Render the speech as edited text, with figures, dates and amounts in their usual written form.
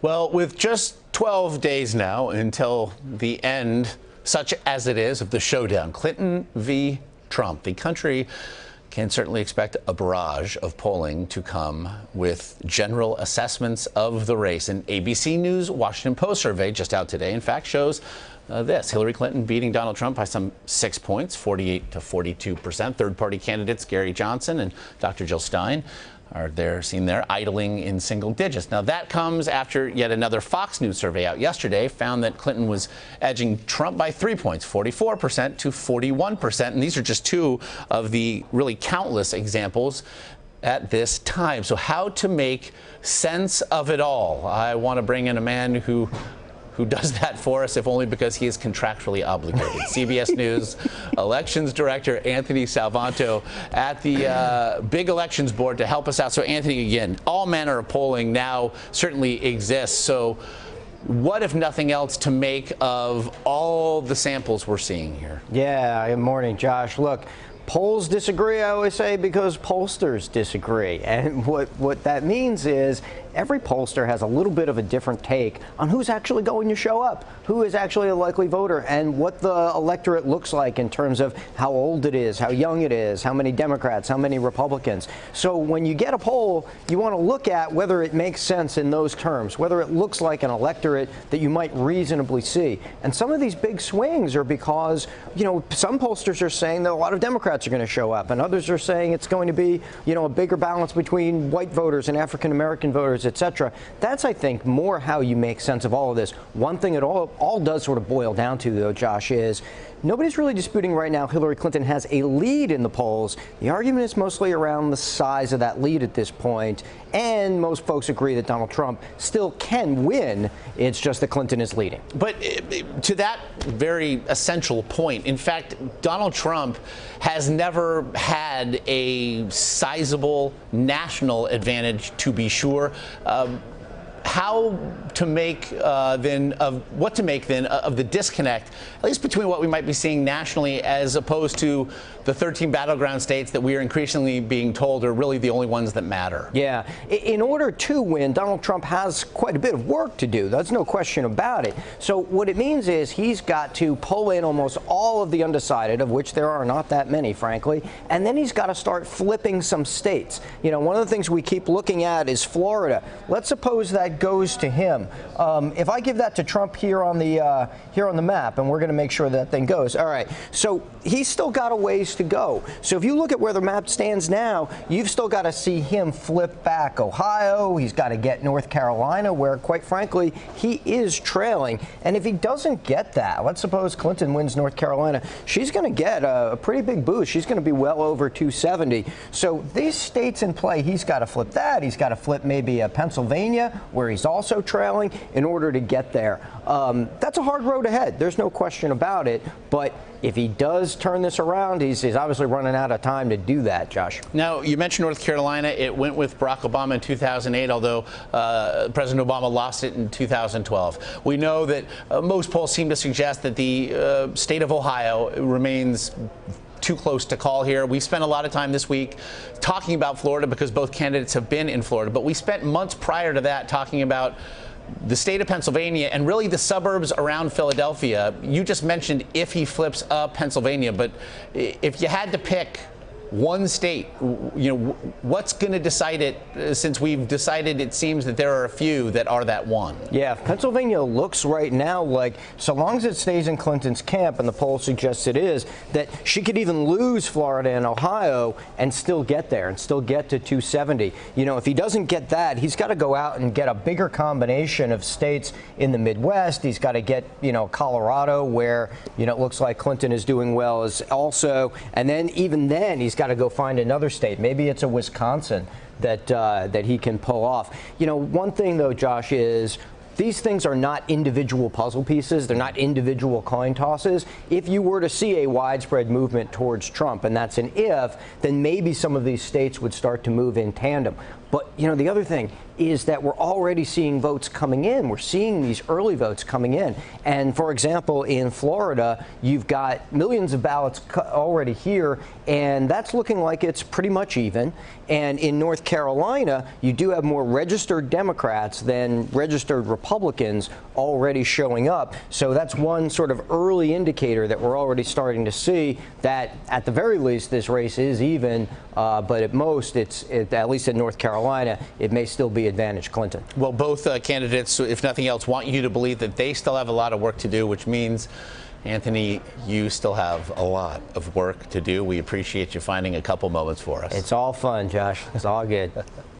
Well, with just 12 days now until the end, such as it is, of the showdown, Clinton v. Trump, the country can certainly expect a barrage of polling to come with general assessments of the race. An ABC News Washington Post survey just out today, in fact, shows this: Hillary Clinton beating Donald Trump by some 6 points, 48 to 42%. Third-party candidates Gary Johnson and Dr. Jill Stein are seen there idling in single digits. Now, that comes after yet another Fox News survey out yesterday found that Clinton was edging Trump by 3 points, 44% to 41%. And these are just two of the really countless examples at this time. So how to make sense of it all? I want to bring in a man who does that for us, if only because he is contractually obligated. CBS News elections director Anthony Salvanto at the big elections board to help us out. So, Anthony, again, all manner of polling now certainly exists. So what, if nothing else, to make of all the samples we're seeing here? Yeah, good morning, Josh. Look, polls disagree, I always say, because pollsters disagree. And what that means is every pollster has a little bit of a different take on who's actually going to show up, who is actually a likely voter, and what the electorate looks like in terms of how old it is, how young it is, how many Democrats, how many Republicans. So when you get a poll, you want to look at whether it makes sense in those terms, whether it looks like an electorate that you might reasonably see. And some of these big swings are because, some pollsters are saying that a lot of Democrats are going to show up, and others are saying it's going to be, a bigger balance between white voters and African-American voters, etc. That's, I think, more how you make sense of all of this. One thing it all does sort of boil down to, though, Josh, is nobody's really disputing right now Hillary Clinton has a lead in the polls. The argument is mostly around the size of that lead at this point, and most folks agree that Donald Trump still can win. It's just that Clinton is leading. But to that very essential point, in fact, Donald Trump has never had a sizable national advantage, to be sure. How to make what to make of the disconnect, at least between what we might be seeing nationally as opposed to the 13 battleground states that we are increasingly being told are really the only ones that matter. Yeah. In order to win, Donald Trump has quite a bit of work to do. There's no question about it. So what it means is he's got to pull in almost all of the undecided, of which there are not that many, frankly, and then he's got to start flipping some states. One of the things we keep looking at is Florida. Let's suppose that goes to him. If I give that to Trump here on the map, and we're going to make sure that thing goes. All right. So he's still got a ways to go. So if you look at where the map stands now, you've still got to see him flip back Ohio. He's got to get North Carolina, where, quite frankly, he is trailing. And if he doesn't get that, let's suppose Clinton wins North Carolina, she's going to get a pretty big boost. She's going to be well over 270. So these states in play, he's got to flip that. He's got to flip maybe Pennsylvania, where he's also trailing, in order to get there. That's a hard road ahead. There's no question about it. But if he does turn this around, he's obviously running out of time to do that, Josh. Now, you mentioned North Carolina. It went with Barack Obama in 2008, although President Obama lost it in 2012. We know that most polls seem to suggest that the state of Ohio remains too close to call here. We spent a lot of time this week talking about Florida because both candidates have been in Florida, but we spent months prior to that talking about the state of Pennsylvania and really the suburbs around Philadelphia. You just mentioned if he flips up Pennsylvania, but if you had to pick one state, what's going to decide it, since we've decided it seems that there are a few that are that one? Yeah, Pennsylvania looks right now like, so long as it stays in Clinton's camp, and the poll suggests it is, that she could even lose Florida and Ohio and still get there and still get to 270. If he doesn't get that, he's got to go out and get a bigger combination of states in the Midwest. He's got to get, Colorado, where, it looks like Clinton is doing well as also, and then even then he's got to go find another state. Maybe it's a Wisconsin that he can pull off. One thing, though, Josh, is these things are not individual puzzle pieces. They're not individual coin tosses. If you were to see a widespread movement towards Trump, and that's an if, then maybe some of these states would start to move in tandem. But, you know, the other thing is that we're already seeing votes coming in. We're seeing these early votes coming in. And, for example, in Florida, you've got millions of ballots already here, and that's looking like it's pretty much even. And in North Carolina, you do have more registered Democrats than registered Republicans already showing up. So that's one sort of early indicator that we're already starting to see that, at the very least, this race is even, but at most, at least in North Carolina, it may still be advantage Clinton. Well, both candidates, if nothing else, want you to believe that they still have a lot of work to do, which means, Anthony, you still have a lot of work to do. We appreciate you finding a couple moments for us. It's all fun, Josh. It's all good.